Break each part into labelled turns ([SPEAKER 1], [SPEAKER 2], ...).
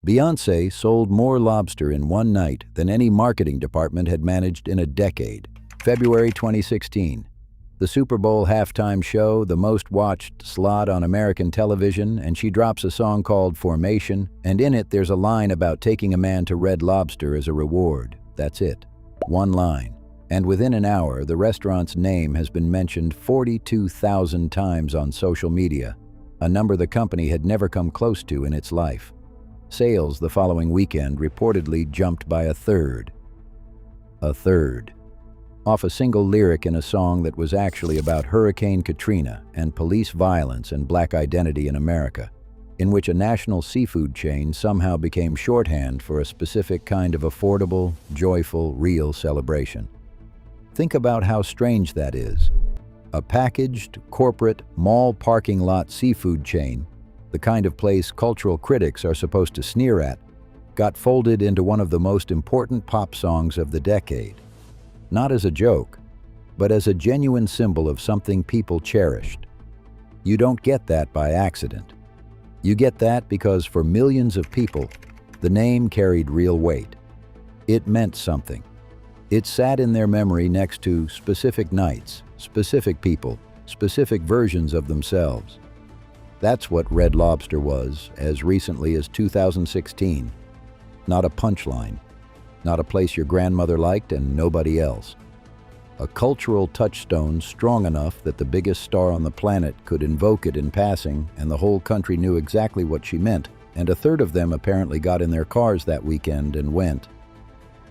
[SPEAKER 1] Beyoncé sold more lobster in one night than any marketing department had managed in a decade. February 2016. The Super Bowl halftime show, the most watched slot on American television, and she drops a song called Formation, and in it there's a line about taking a man to Red Lobster as a reward. That's it. One line. And within an hour, the restaurant's name has been mentioned 42,000 times on social media, a number the company had never come close to in its life. Sales the following weekend reportedly jumped by a third. A third. Off a single lyric in a song that was actually about Hurricane Katrina and police violence and black identity in America, in which a national seafood chain somehow became shorthand for a specific kind of affordable, joyful, real celebration. Think about how strange that is. A packaged, corporate, mall parking lot seafood chain, the kind of place cultural critics are supposed to sneer at, got folded into one of the most important pop songs of the decade. Not as a joke, but as a genuine symbol of something people cherished. You don't get that by accident. You get that because for millions of people, the name carried real weight. It meant something. It sat in their memory next to specific nights, specific people, specific versions of themselves. That's what Red Lobster was as recently as 2016. Not a punchline. Not a place your grandmother liked and nobody else. A cultural touchstone strong enough that the biggest star on the planet could invoke it in passing and the whole country knew exactly what she meant, and a third of them apparently got in their cars that weekend and went.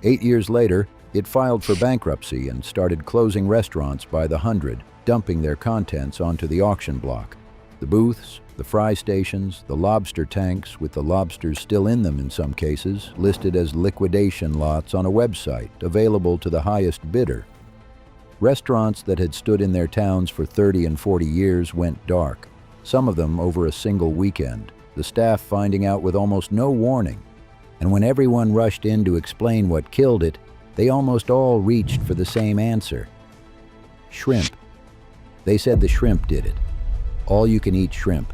[SPEAKER 1] 8 years later, it filed for bankruptcy and started closing restaurants by the hundred, dumping their contents onto the auction block. The booths, the fry stations, the lobster tanks, with the lobsters still in them in some cases, listed as liquidation lots on a website available to the highest bidder. Restaurants that had stood in their towns for 30 and 40 years went dark, some of them over a single weekend, the staff finding out with almost no warning. And when everyone rushed in to explain what killed it, they almost all reached for the same answer. Shrimp. They said the shrimp did it. All-you-can-eat shrimp.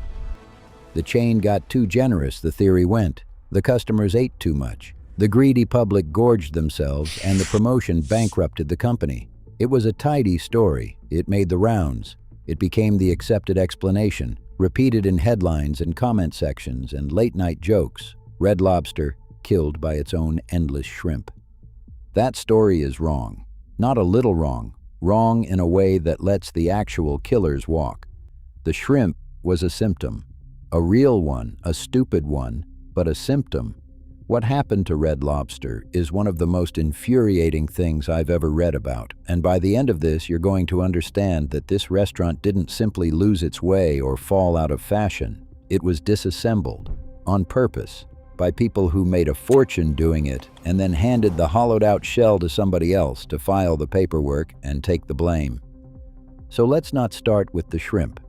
[SPEAKER 1] The chain got too generous, the theory went. The customers ate too much. The greedy public gorged themselves, and the promotion bankrupted the company. It was a tidy story. It made the rounds. It became the accepted explanation, repeated in headlines and comment sections and late-night jokes. Red Lobster, killed by its own endless shrimp. That story is wrong. Not a little wrong. Wrong in a way that lets the actual killers walk. The shrimp was a symptom. A real one, a stupid one, but a symptom. What happened to Red Lobster is one of the most infuriating things I've ever read about, and by the end of this you're going to understand that this restaurant didn't simply lose its way or fall out of fashion. It was disassembled, on purpose, by people who made a fortune doing it and then handed the hollowed-out shell to somebody else to file the paperwork and take the blame. So let's not start with the shrimp.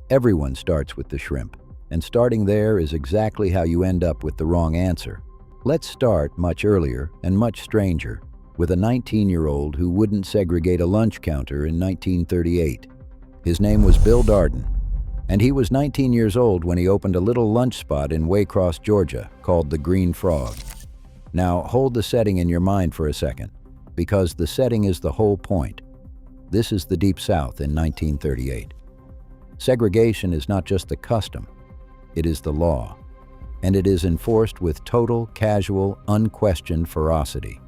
[SPEAKER 1] Everyone starts with the shrimp. And starting there is exactly how you end up with the wrong answer. Let's start much earlier and much stranger, with a 19-year-old who wouldn't segregate a lunch counter in 1938. His name was Bill Darden, and he was 19 years old when he opened a little lunch spot in Waycross, Georgia, called the Green Frog. Now, hold the setting in your mind for a second, because the setting is the whole point. This is the Deep South in 1938. Segregation is not just the custom. It is the law, and it is enforced with total, casual, unquestioned ferocity.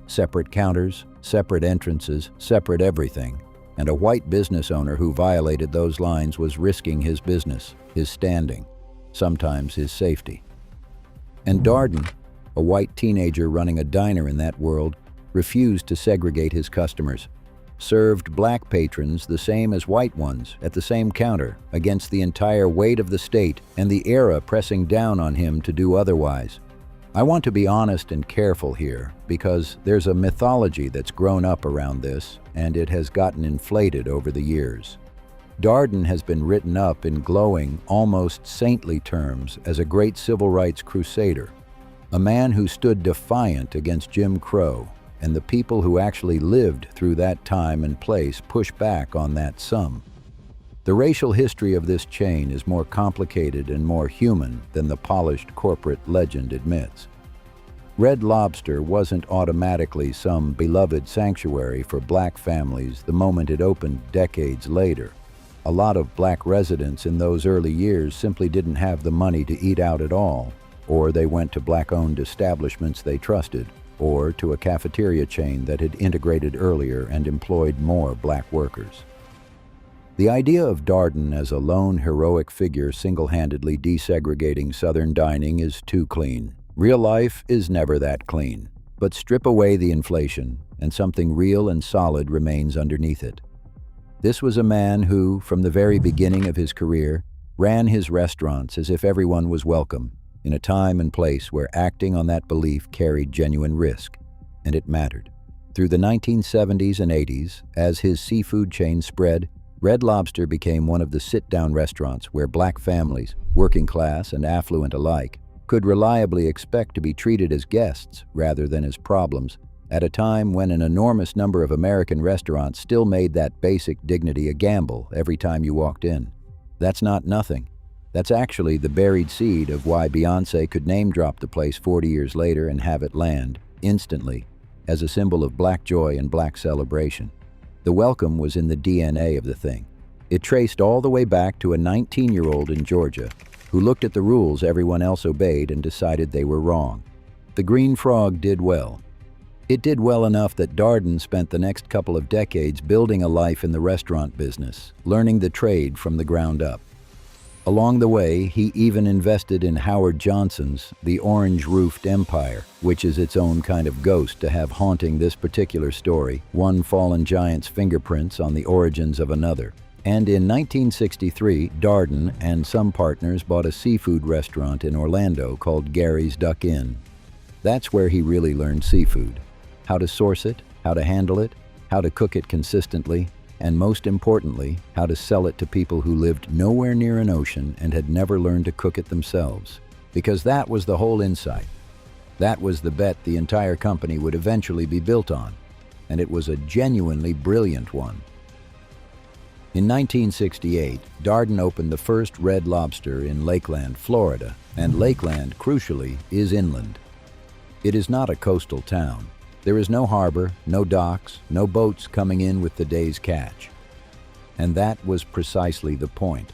[SPEAKER 1] Separate counters, separate entrances, separate everything, and a white business owner who violated those lines was risking his business, his standing, sometimes his safety. And Darden, a white teenager running a diner in that world, refused to segregate his customers, served black patrons the same as white ones at the same counter against the entire weight of the state and the era pressing down on him to do otherwise. I want to be honest and careful here because there's a mythology that's grown up around this and it has gotten inflated over the years. Darden has been written up in glowing, almost saintly terms as a great civil rights crusader, a man who stood defiant against Jim Crow, and the people who actually lived through that time and place push back on that sum. The racial history of this chain is more complicated and more human than the polished corporate legend admits. Red Lobster wasn't automatically some beloved sanctuary for black families the moment it opened decades later. A lot of black residents in those early years simply didn't have the money to eat out at all, or they went to black-owned establishments they trusted, or to a cafeteria chain that had integrated earlier and employed more black workers. The idea of Darden as a lone heroic figure single-handedly desegregating Southern dining is too clean. Real life is never that clean, but strip away the inflation, and something real and solid remains underneath it. This was a man who, from the very beginning of his career, ran his restaurants as if everyone was welcome, in a time and place where acting on that belief carried genuine risk, and it mattered. Through the 1970s and 80s, as his seafood chain spread, Red Lobster became one of the sit-down restaurants where black families, working class and affluent alike, could reliably expect to be treated as guests rather than as problems, at a time when an enormous number of American restaurants still made that basic dignity a gamble every time you walked in. That's not nothing. That's actually the buried seed of why Beyoncé could name-drop the place 40 years later and have it land, instantly, as a symbol of black joy and black celebration. The welcome was in the DNA of the thing. It traced all the way back to a 19-year-old in Georgia who looked at the rules everyone else obeyed and decided they were wrong. The Green Frog did well. It did well enough that Darden spent the next couple of decades building a life in the restaurant business, learning the trade from the ground up. Along the way, he even invested in Howard Johnson's The Orange-Roofed Empire, which is its own kind of ghost to have haunting this particular story, one fallen giant's fingerprints on the origins of another. And in 1963, Darden and some partners bought a seafood restaurant in Orlando called Gary's Duck Inn. That's where he really learned seafood. How to source it, how to handle it, how to cook it consistently, and most importantly, how to sell it to people who lived nowhere near an ocean and had never learned to cook it themselves. Because that was the whole insight. That was the bet the entire company would eventually be built on, and it was a genuinely brilliant one. In 1968, Darden opened the first Red Lobster in Lakeland, Florida, and Lakeland, crucially, is inland. It is not a coastal town. There is no harbor, no docks, no boats coming in with the day's catch. And that was precisely the point.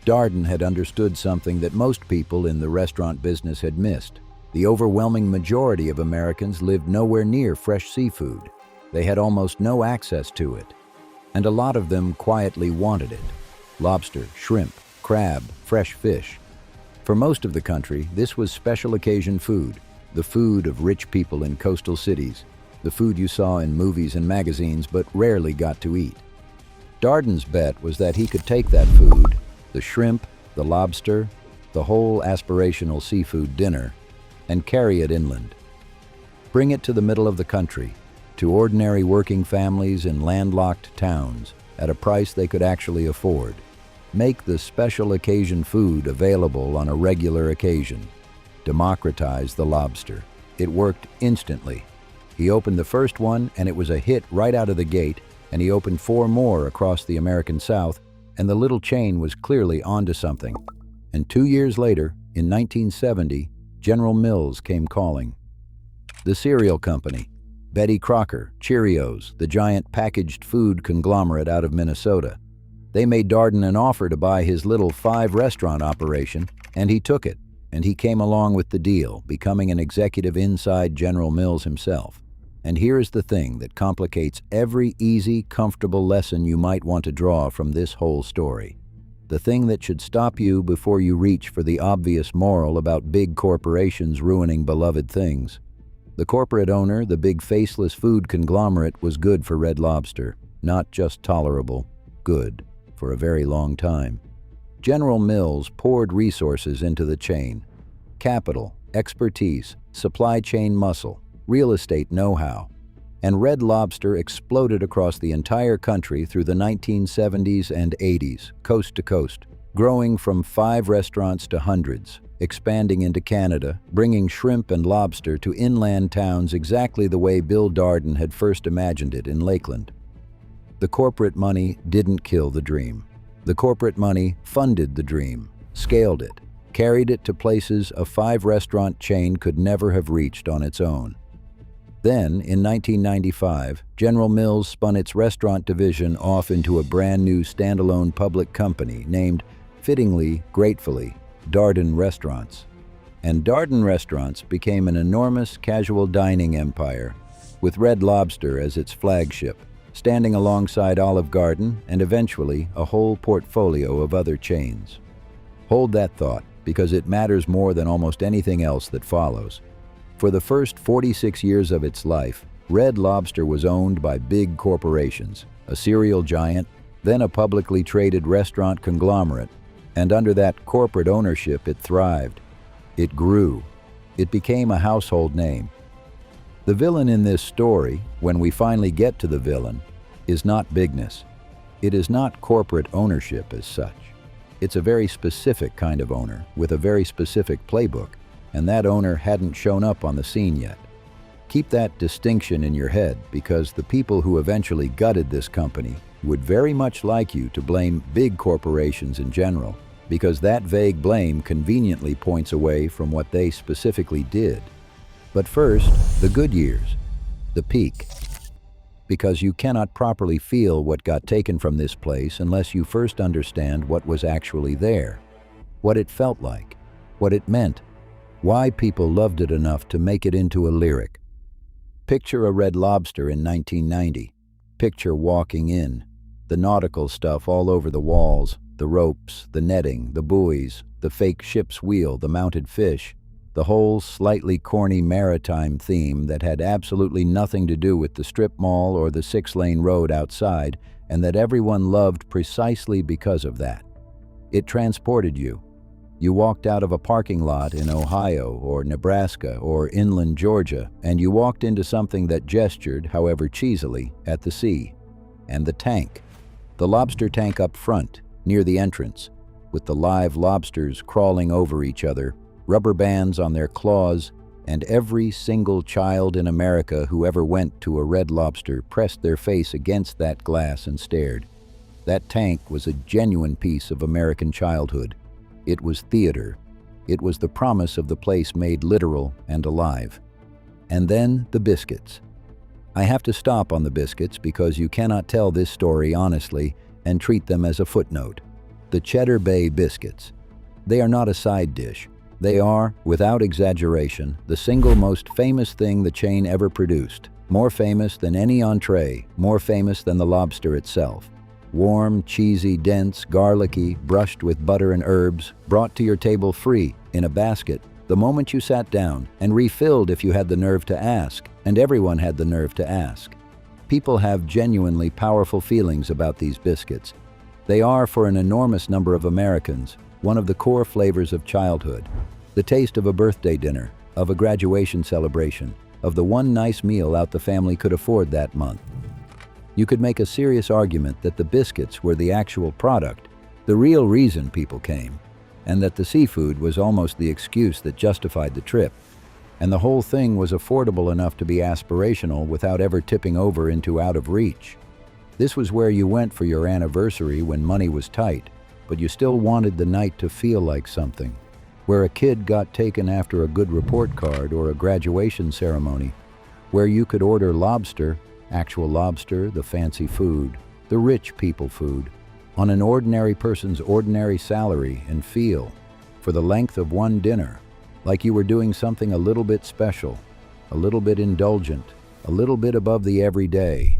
[SPEAKER 1] Darden had understood something that most people in the restaurant business had missed. The overwhelming majority of Americans lived nowhere near fresh seafood. They had almost no access to it. And a lot of them quietly wanted it. Lobster, shrimp, crab, fresh fish. For most of the country, this was special occasion food. The food of rich people in coastal cities, the food you saw in movies and magazines but rarely got to eat. Darden's bet was that he could take that food, the shrimp, the lobster, the whole aspirational seafood dinner, and carry it inland. Bring it to the middle of the country, to ordinary working families in landlocked towns at a price they could actually afford. Make the special occasion food available on a regular occasion. Democratize the lobster. It worked instantly. He opened the first one and it was a hit right out of the gate, and he opened 4 more across the American South, and the little chain was clearly onto something. And 2 years later, in 1970, General Mills came calling. The cereal company, Betty Crocker, Cheerios, the giant packaged food conglomerate out of Minnesota. They made Darden an offer to buy his little 5-restaurant operation, and he took it. And he came along with the deal, becoming an executive inside General Mills himself. And here is the thing that complicates every easy, comfortable lesson you might want to draw from this whole story. The thing that should stop you before you reach for the obvious moral about big corporations ruining beloved things. The corporate owner, the big faceless food conglomerate, was good for Red Lobster. Not just tolerable, good, for a very long time. General Mills poured resources into the chain. Capital, expertise, supply chain muscle, real estate know-how. And Red Lobster exploded across the entire country through the 1970s and 80s, coast to coast, growing from 5 restaurants to hundreds, expanding into Canada, bringing shrimp and lobster to inland towns exactly the way Bill Darden had first imagined it in Lakeland. The corporate money didn't kill the dream. The corporate money funded the dream, scaled it, carried it to places a 5-restaurant chain could never have reached on its own. Then, in 1995, General Mills spun its restaurant division off into a brand new standalone public company named, fittingly, gratefully, Darden Restaurants. And Darden Restaurants became an enormous casual dining empire, with Red Lobster as its flagship, standing alongside Olive Garden and eventually a whole portfolio of other chains. Hold that thought, because it matters more than almost anything else that follows. For the first 46 years of its life, Red Lobster was owned by big corporations, a cereal giant, then a publicly traded restaurant conglomerate, and under that corporate ownership it thrived. It grew. It became a household name. The villain in this story, when we finally get to the villain, is not bigness. It is not corporate ownership as such. It's a very specific kind of owner with a very specific playbook, and that owner hadn't shown up on the scene yet. Keep that distinction in your head, because the people who eventually gutted this company would very much like you to blame big corporations in general, because that vague blame conveniently points away from what they specifically did. But first, the good years, the peak. Because you cannot properly feel what got taken from this place unless you first understand what was actually there, what it felt like, what it meant, why people loved it enough to make it into a lyric. Picture a Red Lobster in 1990. Picture walking in, the nautical stuff all over the walls, the ropes, the netting, the buoys, the fake ship's wheel, the mounted fish, the whole slightly corny maritime theme that had absolutely nothing to do with the strip mall or the 6-lane road outside, and that everyone loved precisely because of that. It transported you. You walked out of a parking lot in Ohio or Nebraska or inland Georgia, and you walked into something that gestured, however cheesily, at the sea. And the tank. The lobster tank up front, near the entrance, with the live lobsters crawling over each other, rubber bands on their claws, and every single child in America who ever went to a Red Lobster pressed their face against that glass and stared. That tank was a genuine piece of American childhood. It was theater. It was the promise of the place made literal and alive. And then the biscuits. I have to stop on the biscuits because you cannot tell this story honestly and treat them as a footnote. The Cheddar Bay Biscuits. They are not a side dish. They are, without exaggeration, the single most famous thing the chain ever produced. More famous than any entree, more famous than the lobster itself. Warm, cheesy, dense, garlicky, brushed with butter and herbs, brought to your table free, in a basket, the moment you sat down, and refilled if you had the nerve to ask, and everyone had the nerve to ask. People have genuinely powerful feelings about these biscuits. They are, for an enormous number of Americans, one of the core flavors of childhood. The taste of a birthday dinner, of a graduation celebration, of the one nice meal out the family could afford that month. You could make a serious argument that the biscuits were the actual product, the real reason people came, and that the seafood was almost the excuse that justified the trip, and the whole thing was affordable enough to be aspirational without ever tipping over into out of reach. This was where you went for your anniversary when money was tight, but you still wanted the night to feel like something, where a kid got taken after a good report card or a graduation ceremony, where you could order lobster, actual lobster, the fancy food, the rich people food, on an ordinary person's ordinary salary and feel, for the length of one dinner, like you were doing something a little bit special, a little bit indulgent, a little bit above the everyday.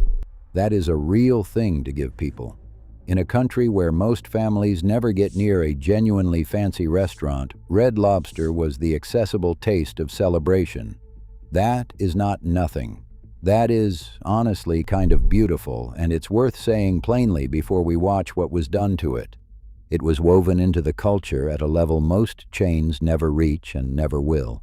[SPEAKER 1] That is a real thing to give people. In a country where most families never get near a genuinely fancy restaurant, Red Lobster was the accessible taste of celebration. That is not nothing. That is, honestly, kind of beautiful, and it's worth saying plainly before we watch what was done to it. It was woven into the culture at a level most chains never reach and never will.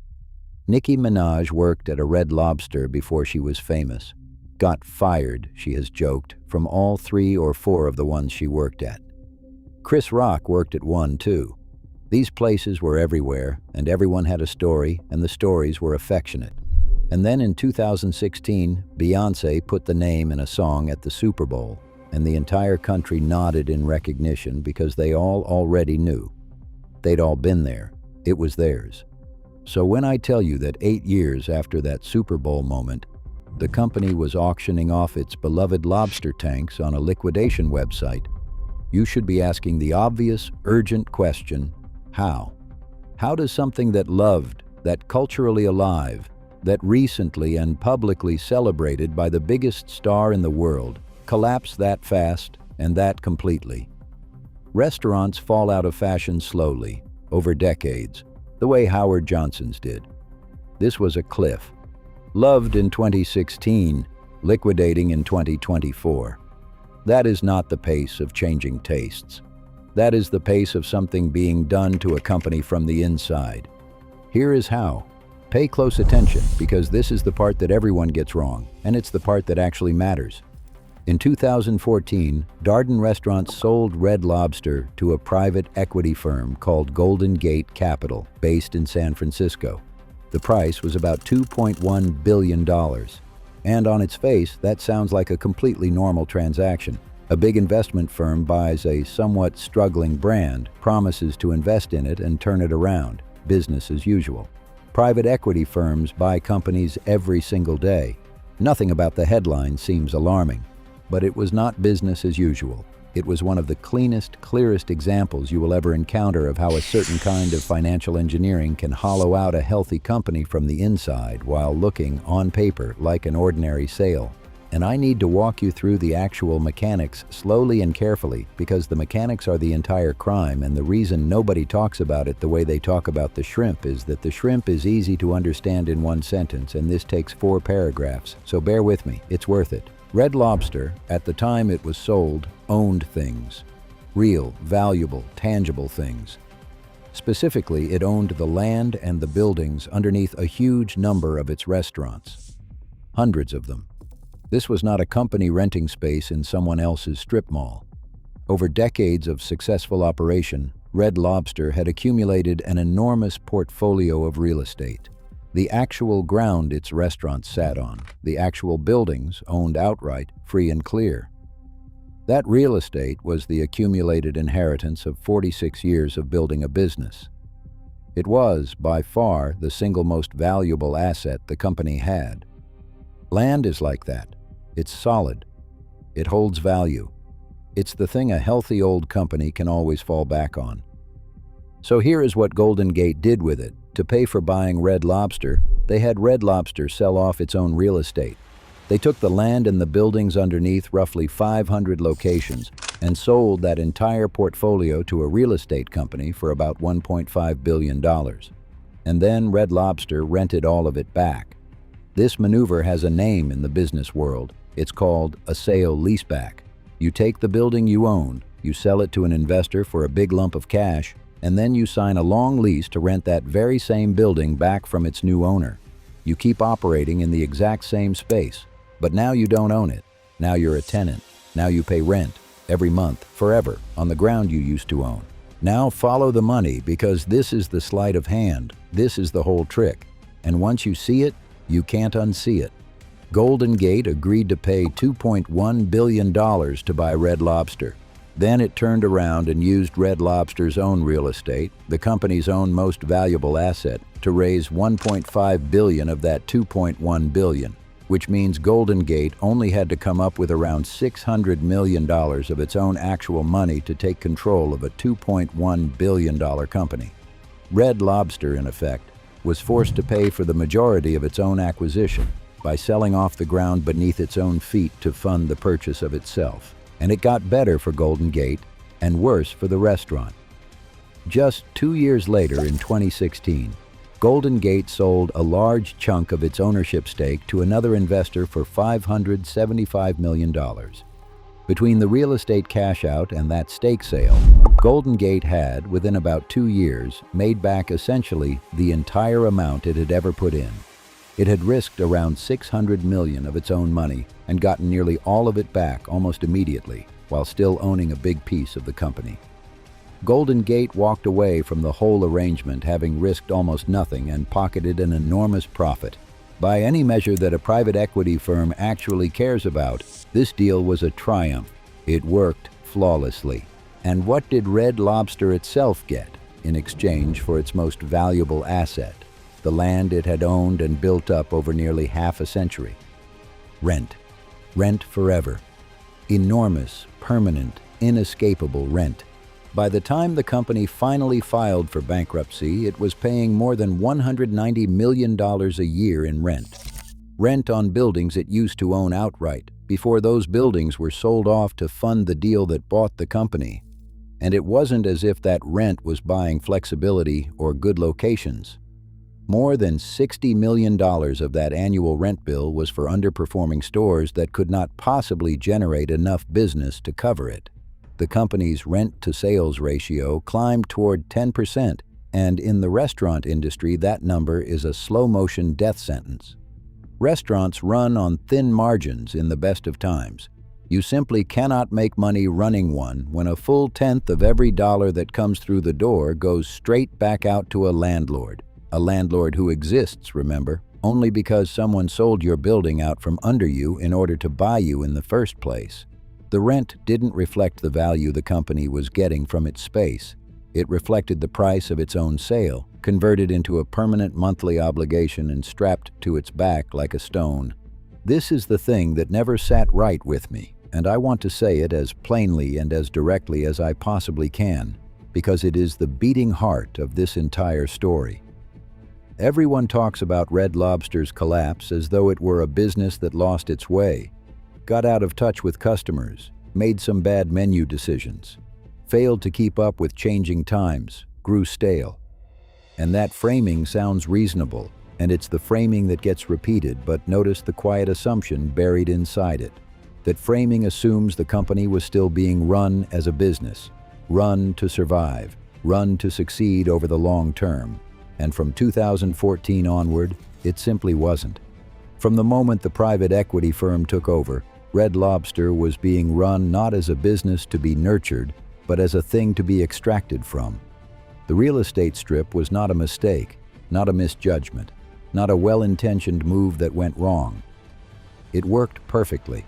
[SPEAKER 1] Nicki Minaj worked at a Red Lobster before she was famous. Got fired, she has joked, from all 3 or 4 of the ones she worked at. Chris Rock worked at one, too. These places were everywhere, and everyone had a story, and the stories were affectionate. And then in 2016, Beyoncé put the name in a song at the Super Bowl. and the entire country nodded in recognition because they all already knew. They'd all been there. It was theirs. So when I tell you that 8 years after that Super Bowl moment, the company was auctioning off its beloved lobster tanks on a liquidation website, you should be asking the obvious, urgent question, how? How does something that loved, that culturally alive, that recently and publicly celebrated by the biggest star in the world, collapse that fast and that completely? Restaurants fall out of fashion slowly, over decades, the way Howard Johnson's did. This was a cliff. Loved in 2016, liquidating in 2024. That is not the pace of changing tastes. That is the pace of something being done to a company from the inside. Here is how. Pay close attention, because this is the part that everyone gets wrong, and it's the part that actually matters. In 2014, Darden Restaurants sold Red Lobster to a private equity firm called Golden Gate Capital, based in San Francisco. The price was about $2.1 billion. And on its face, that sounds like a completely normal transaction. A big investment firm buys a somewhat struggling brand, promises to invest in it and turn it around. Business as usual. Private equity firms buy companies every single day. Nothing about the headline seems alarming. But it was not business as usual. It was one of the cleanest, clearest examples you will ever encounter of how a certain kind of financial engineering can hollow out a healthy company from the inside while looking, on paper, like an ordinary sale. And I need to walk you through the actual mechanics slowly and carefully, because the mechanics are the entire crime, and the reason nobody talks about it the way they talk about the shrimp is that the shrimp is easy to understand in one sentence, and this takes 4 paragraphs, so bear with me, it's worth it. Red Lobster, at the time it was sold, owned things. Real, valuable, tangible things. Specifically, it owned the land and the buildings underneath a huge number of its restaurants. Hundreds of them. This was not a company renting space in someone else's strip mall. Over decades of successful operation, Red Lobster had accumulated an enormous portfolio of real estate. The actual ground its restaurants sat on, the actual buildings owned outright, free and clear. That real estate was the accumulated inheritance of 46 years of building a business. It was, by far, the single most valuable asset the company had. Land is like that. It's solid. It holds value. It's the thing a healthy old company can always fall back on. So here is what Golden Gate did with it. To pay for buying Red Lobster, they had Red Lobster sell off its own real estate. They took the land and the buildings underneath roughly 500 locations and sold that entire portfolio to a real estate company for about $1.5 billion. And then Red Lobster rented all of it back. This maneuver has a name in the business world. It's called a sale-leaseback. You take the building you own, you sell it to an investor for a big lump of cash, and then you sign a long lease to rent that very same building back from its new owner. You keep operating in the exact same space, but now you don't own it. Now you're a tenant. Now you pay rent, every month, forever, on the ground you used to own. Now follow the money, because this is the sleight of hand. This is the whole trick. And once you see it, you can't unsee it. Golden Gate agreed to pay $2.1 billion to buy Red Lobster. Then it turned around and used Red Lobster's own real estate, the company's own most valuable asset, to raise $1.5 billion of that $2.1 billion, which means Golden Gate only had to come up with around $600 million of its own actual money to take control of a $2.1 billion company. Red Lobster, in effect, was forced to pay for the majority of its own acquisition by selling off the ground beneath its own feet to fund the purchase of itself. And it got better for Golden Gate and worse for the restaurant. Just 2 years later, in 2016, Golden Gate sold a large chunk of its ownership stake to another investor for $575 million. Between the real estate cash-out and that stake sale, Golden Gate had, within about 2 years, made back essentially the entire amount it had ever put in. It had risked around $600 million of its own money and gotten nearly all of it back almost immediately, while still owning a big piece of the company. Golden Gate walked away from the whole arrangement having risked almost nothing and pocketed an enormous profit. By any measure that a private equity firm actually cares about, this deal was a triumph. It worked flawlessly. And what did Red Lobster itself get in exchange for its most valuable asset, the land it had owned and built up over nearly half a century? Rent. Rent forever. Enormous, permanent, inescapable rent. By the time the company finally filed for bankruptcy, it was paying more than $190 million a year in rent. Rent on buildings it used to own outright, before those buildings were sold off to fund the deal that bought the company. And it wasn't as if that rent was buying flexibility or good locations. More than $60 million of that annual rent bill was for underperforming stores that could not possibly generate enough business to cover it. The company's rent-to-sales ratio climbed toward 10%, and in the restaurant industry that number is a slow-motion death sentence. Restaurants run on thin margins in the best of times. You simply cannot make money running one when a full tenth of every dollar that comes through the door goes straight back out to a landlord. A landlord who exists, remember, only because someone sold your building out from under you in order to buy you in the first place. The rent didn't reflect the value the company was getting from its space. It reflected the price of its own sale, converted into a permanent monthly obligation and strapped to its back like a stone. This is the thing that never sat right with me, and I want to say it as plainly and as directly as I possibly can, because it is the beating heart of this entire story. Everyone talks about Red Lobster's collapse as though it were a business that lost its way, got out of touch with customers, made some bad menu decisions, failed to keep up with changing times, grew stale. And that framing sounds reasonable, and it's the framing that gets repeated, but notice the quiet assumption buried inside it. That framing assumes the company was still being run as a business, run to survive, run to succeed over the long term. And from 2014 onward, it simply wasn't. From the moment the private equity firm took over, Red Lobster was being run not as a business to be nurtured, but as a thing to be extracted from. The real estate strip was not a mistake, not a misjudgment, not a well-intentioned move that went wrong. It worked perfectly.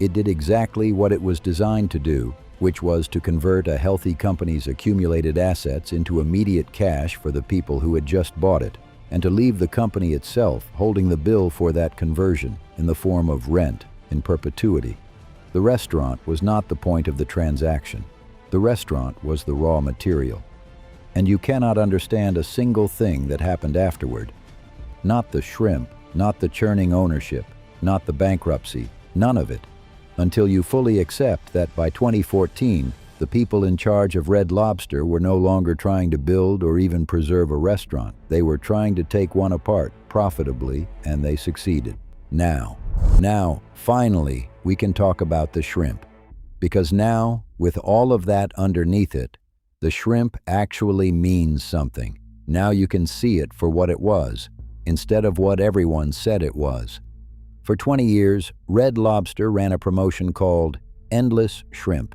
[SPEAKER 1] It did exactly what it was designed to do, which was to convert a healthy company's accumulated assets into immediate cash for the people who had just bought it, and to leave the company itself holding the bill for that conversion in the form of rent in perpetuity. The restaurant was not the point of the transaction. The restaurant was the raw material. And you cannot understand a single thing that happened afterward. Not the shrimp, not the churning ownership, not the bankruptcy, none of it, until you fully accept that by 2014, the people in charge of Red Lobster were no longer trying to build or even preserve a restaurant. They were trying to take one apart profitably, and they succeeded. Now, finally, we can talk about the shrimp. Because now, with all of that underneath it, the shrimp actually means something. Now you can see it for what it was, instead of what everyone said it was. For 20 years, Red Lobster ran a promotion called Endless Shrimp.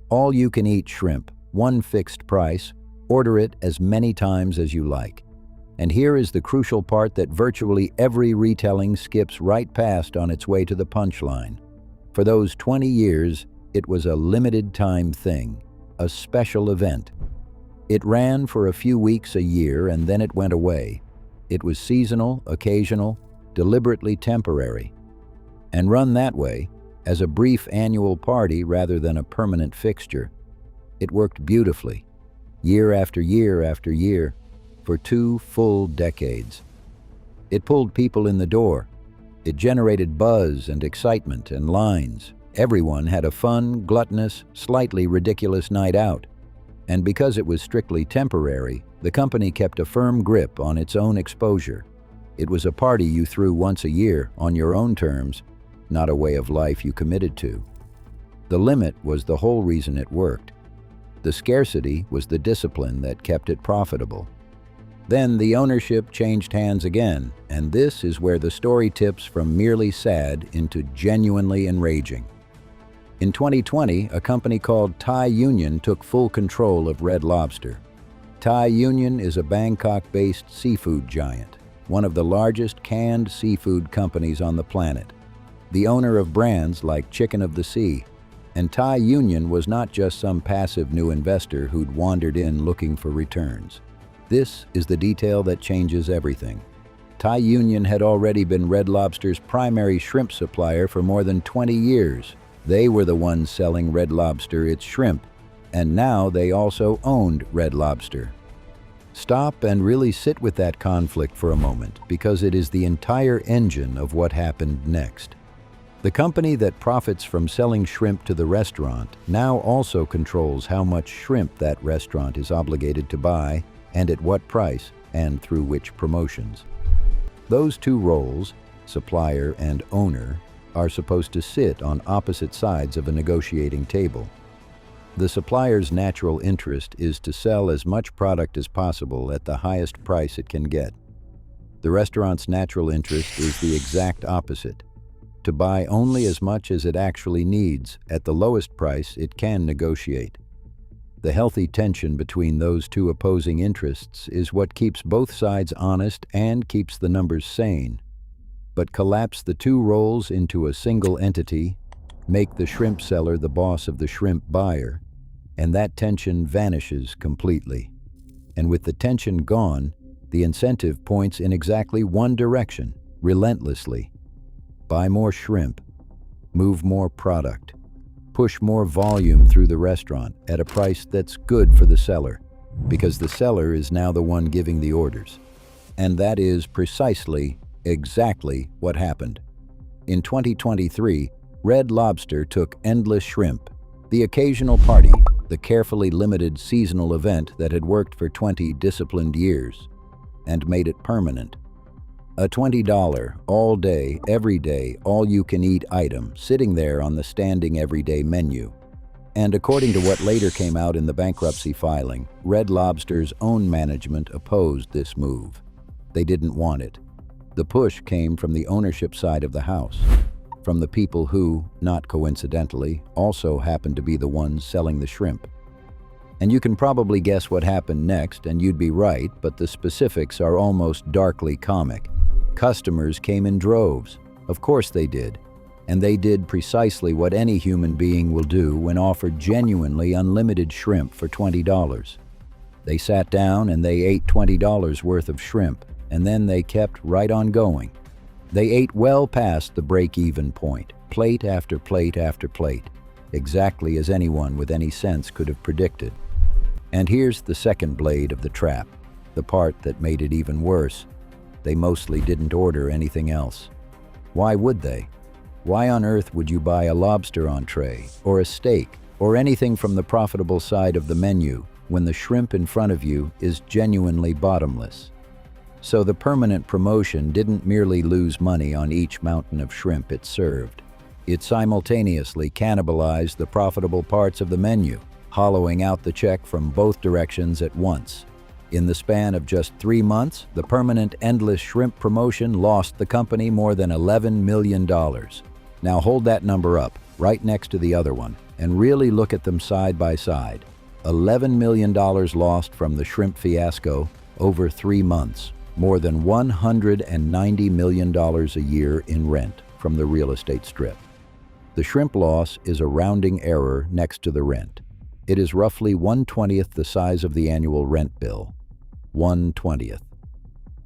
[SPEAKER 1] All-you-can-eat shrimp, one fixed price, order it as many times as you like. And here is the crucial part that virtually every retelling skips right past on its way to the punchline. For those 20 years, it was a limited-time thing, a special event. It ran for a few weeks a year and then it went away. It was seasonal, occasional, deliberately temporary, and run that way, as a brief annual party rather than a permanent fixture. It worked beautifully, year after year after year, for 2 full decades. It pulled people in the door. It generated buzz and excitement and lines. Everyone had a fun, gluttonous, slightly ridiculous night out. And because it was strictly temporary, the company kept a firm grip on its own exposure. It was a party you threw once a year, on your own terms, not a way of life you committed to. The limit was the whole reason it worked. The scarcity was the discipline that kept it profitable. Then the ownership changed hands again, and this is where the story tips from merely sad into genuinely enraging. In 2020, a company called Thai Union took full control of Red Lobster. Thai Union is a Bangkok-based seafood giant, one of the largest canned seafood companies on the planet, the owner of brands like Chicken of the Sea And Thai Union was not just some passive new investor who'd wandered in looking for returns. This is the detail that changes everything. Thai Union had already been Red Lobster's primary shrimp supplier for more than 20 years. They were the ones selling Red Lobster its shrimp, and now they also owned Red Lobster. Stop and really sit with that conflict for a moment, because it is the entire engine of what happened next. The company that profits from selling shrimp to the restaurant now also controls how much shrimp that restaurant is obligated to buy, and at what price, and through which promotions. Those two roles, supplier and owner, are supposed to sit on opposite sides of a negotiating table. The supplier's natural interest is to sell as much product as possible at the highest price it can get. The restaurant's natural interest is the exact opposite, to buy only as much as it actually needs at the lowest price it can negotiate. The healthy tension between those two opposing interests is what keeps both sides honest and keeps the numbers sane. But collapse the two roles into a single entity, make the shrimp seller the boss of the shrimp buyer, and that tension vanishes completely. And with the tension gone, the incentive points in exactly one direction, relentlessly. Buy more shrimp, move more product, push more volume through the restaurant at a price that's good for the seller, because the seller is now the one giving the orders. And that is precisely, exactly what happened. In 2023, Red Lobster took endless shrimp, the occasional party, the carefully limited seasonal event that had worked for 20 disciplined years, and made it permanent. A $20, all-day, everyday, all-you-can-eat item sitting there on the standing everyday menu. And according to what later came out in the bankruptcy filing, Red Lobster's own management opposed this move. They didn't want it. The push came from the ownership side of the house, from the people who, not coincidentally, also happened to be the ones selling the shrimp. And you can probably guess what happened next, and you'd be right, but the specifics are almost darkly comic. Customers came in droves. Of course they did. And they did precisely what any human being will do when offered genuinely unlimited shrimp for $20. They sat down and they ate $20 worth of shrimp, and then they kept right on going. They ate well past the break-even point, plate after plate after plate, exactly as anyone with any sense could have predicted. And here's the second blade of the trap, the part that made it even worse. They mostly didn't order anything else. Why would they? Why on earth would you buy a lobster entree, or a steak, or anything from the profitable side of the menu when the shrimp in front of you is genuinely bottomless? So the permanent promotion didn't merely lose money on each mountain of shrimp it served. It simultaneously cannibalized the profitable parts of the menu, hollowing out the check from both directions at once. In the span of just 3 months, the permanent endless shrimp promotion lost the company more than $11 million. Now hold that number up, right next to the other one, and really look at them side by side. $11 million lost from the shrimp fiasco over 3 months. More than $190 million a year in rent from the real estate strip. The shrimp loss is a rounding error next to the rent. It is roughly 1/20th the size of the annual rent bill. 1/20th.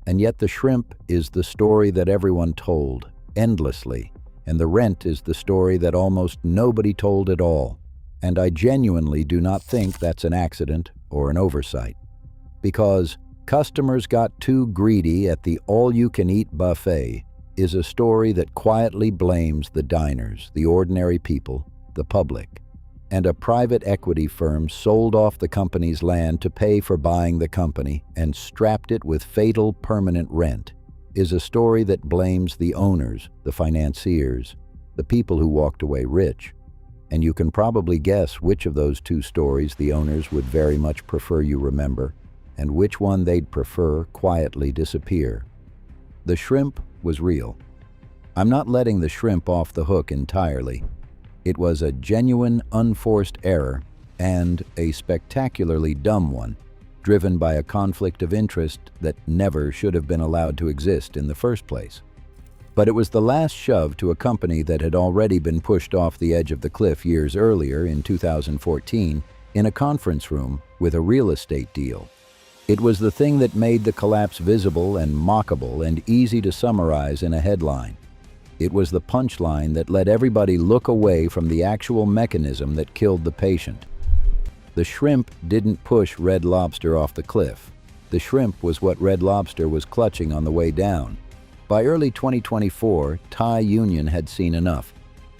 [SPEAKER 1] And yet the shrimp is the story that everyone told, endlessly, and the rent is the story that almost nobody told at all. And I genuinely do not think that's an accident or an oversight. Because customers got too greedy at the all-you-can-eat buffet is a story that quietly blames the diners, the ordinary people, the public. And a private equity firm sold off the company's land to pay for buying the company and strapped it with fatal permanent rent is a story that blames the owners, the financiers, the people who walked away rich. And you can probably guess which of those two stories the owners would very much prefer you remember, and which one they'd prefer quietly disappear. The shrimp was real. I'm not letting the shrimp off the hook entirely. It was a genuine, unforced error, and a spectacularly dumb one, driven by a conflict of interest that never should have been allowed to exist in the first place. But it was the last shove to a company that had already been pushed off the edge of the cliff years earlier in 2014 in a conference room with a real estate deal. It was the thing that made the collapse visible and mockable and easy to summarize in a headline. It was the punchline that let everybody look away from the actual mechanism that killed the patient. The shrimp didn't push Red Lobster off the cliff. The shrimp was what Red Lobster was clutching on the way down. By early 2024, Thai Union had seen enough.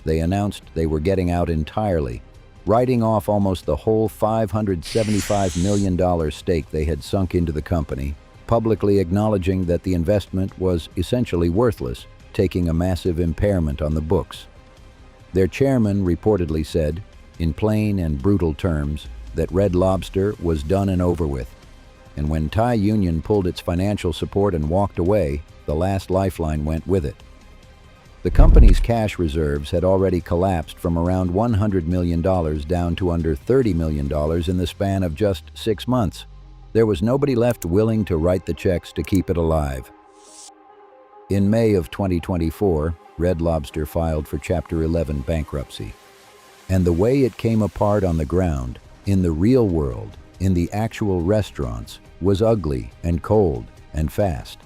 [SPEAKER 1] They announced they were getting out entirely, writing off almost the whole $575 million stake they had sunk into the company, publicly acknowledging that the investment was essentially worthless, taking a massive impairment on the books. Their chairman reportedly said, in plain and brutal terms, that Red Lobster was done and over with. And when Thai Union pulled its financial support and walked away, the last lifeline went with it. The company's cash reserves had already collapsed from around $100 million down to under $30 million in the span of just 6 months. There was nobody left willing to write the checks to keep it alive. In May of 2024, Red Lobster filed for Chapter 11 bankruptcy. And the way it came apart on the ground, in the real world, in the actual restaurants, was ugly and cold and fast.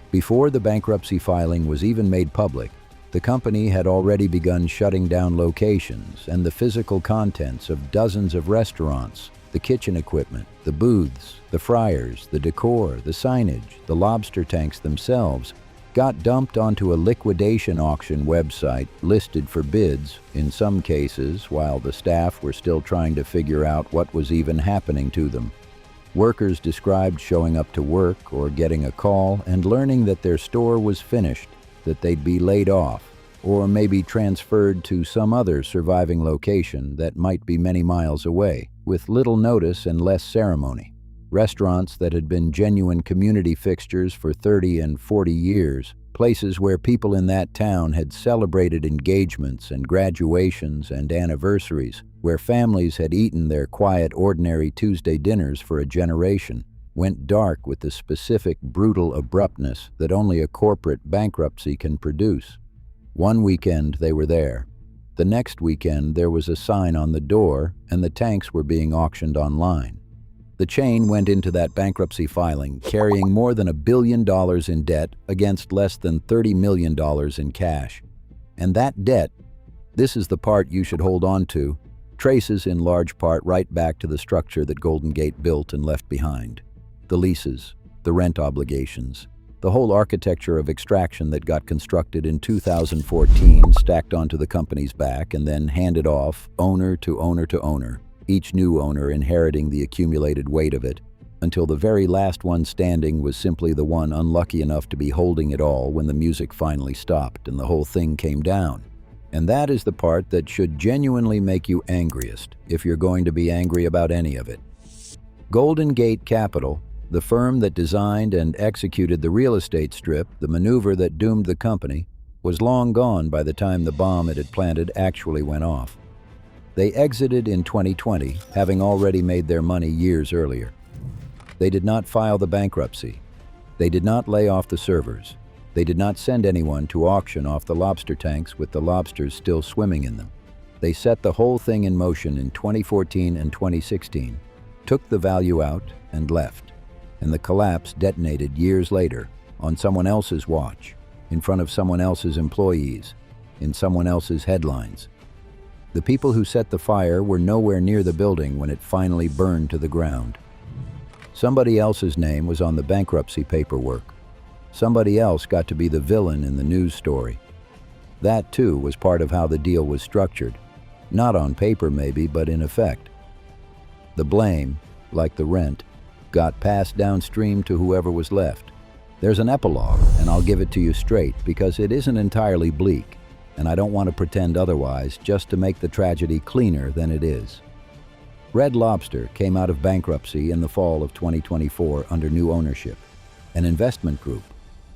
[SPEAKER 1] Before the bankruptcy filing was even made public, the company had already begun shutting down locations and the physical contents of dozens of restaurants, the kitchen equipment, the booths, the fryers, the decor, the signage, the lobster tanks themselves, got dumped onto a liquidation auction website listed for bids, in some cases, while the staff were still trying to figure out what was even happening to them. Workers described showing up to work or getting a call and learning that their store was finished, that they'd be laid off, or maybe transferred to some other surviving location that might be many miles away, with little notice and less ceremony. Restaurants that had been genuine community fixtures for 30 and 40 years, places where people in that town had celebrated engagements and graduations and anniversaries, where families had eaten their quiet, ordinary Tuesday dinners for a generation, went dark with the specific, brutal abruptness that only a corporate bankruptcy can produce. One weekend they were there. The next weekend there was a sign on the door and the tanks were being auctioned online. The chain went into that bankruptcy filing carrying more than $1 billion in debt against less than $30 million in cash. And that debt, this is the part you should hold on to, traces in large part right back to the structure that Golden Gate built and left behind. The leases, the rent obligations, the whole architecture of extraction that got constructed in 2014 stacked onto the company's back and then handed off owner to owner to owner, each new owner inheriting the accumulated weight of it, until the very last one standing was simply the one unlucky enough to be holding it all when the music finally stopped and the whole thing came down. And that is the part that should genuinely make you angriest, if you're going to be angry about any of it. Golden Gate Capital, the firm that designed and executed the real estate strip, the maneuver that doomed the company, was long gone by the time the bomb it had planted actually went off. They exited in 2020, having already made their money years earlier. They did not file the bankruptcy. They did not lay off the servers. They did not send anyone to auction off the lobster tanks with the lobsters still swimming in them. They set the whole thing in motion in 2014 and 2016, took the value out, and left. And the collapse detonated years later, on someone else's watch, in front of someone else's employees, in someone else's headlines. The people who set the fire were nowhere near the building when it finally burned to the ground. Somebody else's name was on the bankruptcy paperwork. Somebody else got to be the villain in the news story. That, too, was part of how the deal was structured. Not on paper, maybe, but in effect. The blame, like the rent, got passed downstream to whoever was left. There's an epilogue, and I'll give it to you straight, because it isn't entirely bleak, and I don't want to pretend otherwise just to make the tragedy cleaner than it is. Red Lobster came out of bankruptcy in the fall of 2024 under new ownership, an investment group,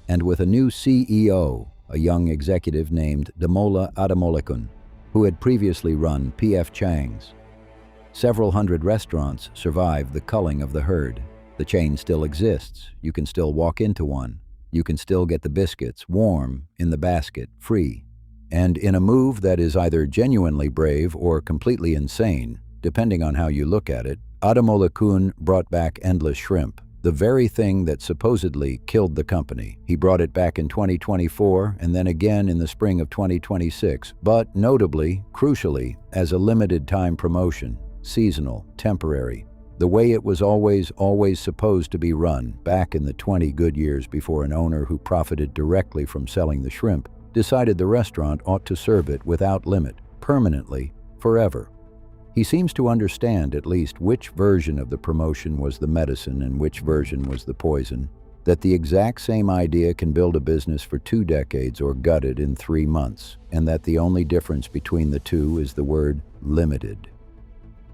[SPEAKER 1] and with a new CEO, a young executive named Damola Adamolekun, who had previously run P.F. Chang's. Several hundred restaurants survived the culling of the herd. The chain still exists. You can still walk into one. You can still get the biscuits, warm, in the basket, free. And in a move that is either genuinely brave or completely insane, depending on how you look at it, Ademola Kun brought back endless shrimp, the very thing that supposedly killed the company. He brought it back in 2024 and then again in the spring of 2026, but notably, crucially, as a limited-time promotion, seasonal, temporary, the way it was always supposed to be run back in the 20 good years before an owner who profited directly from selling the shrimp decided the restaurant ought to serve it without limit, permanently, forever. He seems to understand at least which version of the promotion was the medicine and which version was the poison, that the exact same idea can build a business for 2 decades or gut it in 3 months, and that the only difference between the two is the word limited.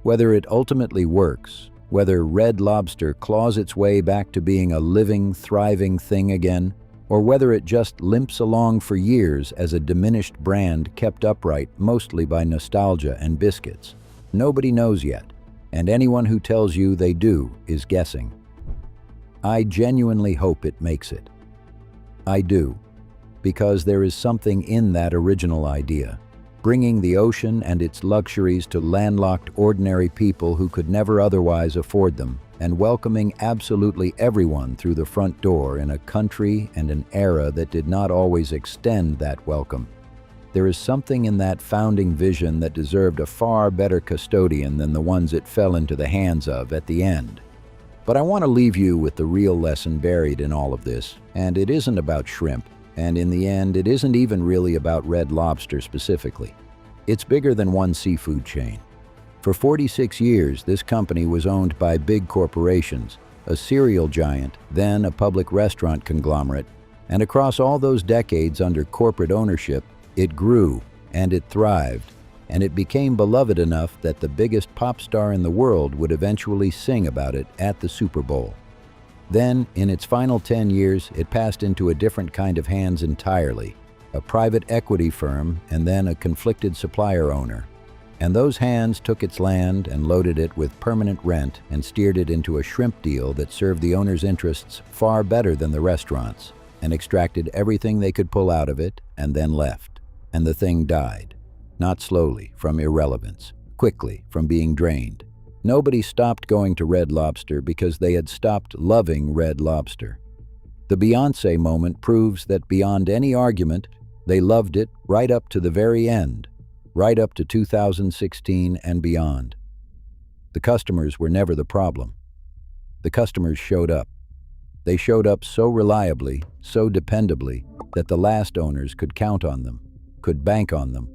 [SPEAKER 1] Whether it ultimately works, whether Red Lobster claws its way back to being a living, thriving thing again, or whether it just limps along for years as a diminished brand kept upright mostly by nostalgia and biscuits, nobody knows yet, and anyone who tells you they do is guessing. I genuinely hope it makes it. I do, because there is something in that original idea, bringing the ocean and its luxuries to landlocked ordinary people who could never otherwise afford them, and welcoming absolutely everyone through the front door in a country and an era that did not always extend that welcome. There is something in that founding vision that deserved a far better custodian than the ones it fell into the hands of at the end. But I want to leave you with the real lesson buried in all of this, and it isn't about shrimp, and in the end, it isn't even really about Red Lobster specifically. It's bigger than one seafood chain. For 46 years, this company was owned by big corporations, a cereal giant, then a public restaurant conglomerate, and across all those decades under corporate ownership, it grew, and it thrived, and it became beloved enough that the biggest pop star in the world would eventually sing about it at the Super Bowl. Then, in its final 10 years, it passed into a different kind of hands entirely, a private equity firm and then a conflicted supplier owner. And those hands took its land and loaded it with permanent rent and steered it into a shrimp deal that served the owner's interests far better than the restaurants, and extracted everything they could pull out of it and then left. And the thing died, not slowly, from irrelevance, quickly, from being drained. Nobody stopped going to Red Lobster because they had stopped loving Red Lobster. The Beyoncé moment proves that beyond any argument, they loved it right up to the very end, right up to 2016 and beyond. The customers were never the problem. The customers showed up. They showed up so reliably, so dependably, that the last owners could count on them, could bank on them,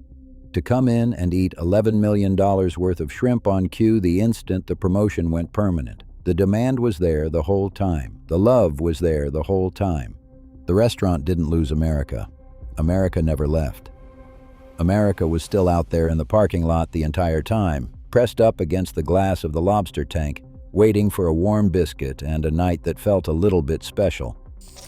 [SPEAKER 1] to come in and eat $11 million worth of shrimp on cue the instant the promotion went permanent. The demand was there the whole time. The love was there the whole time. The restaurant didn't lose America. America never left. America was still out there in the parking lot the entire time, pressed up against the glass of the lobster tank, waiting for a warm biscuit and a night that felt a little bit special.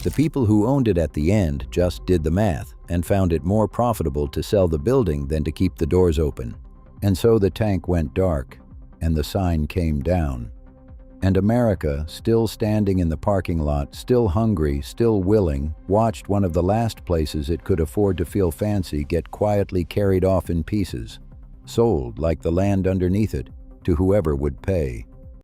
[SPEAKER 1] The people who owned it at the end just did the math and found it more profitable to sell the building than to keep the doors open. And so the tank went dark, and the sign came down. And America, still standing in the parking lot, still hungry, still willing, watched one of the last places it could afford to feel fancy get quietly carried off in pieces, sold like the land underneath it, to whoever would pay.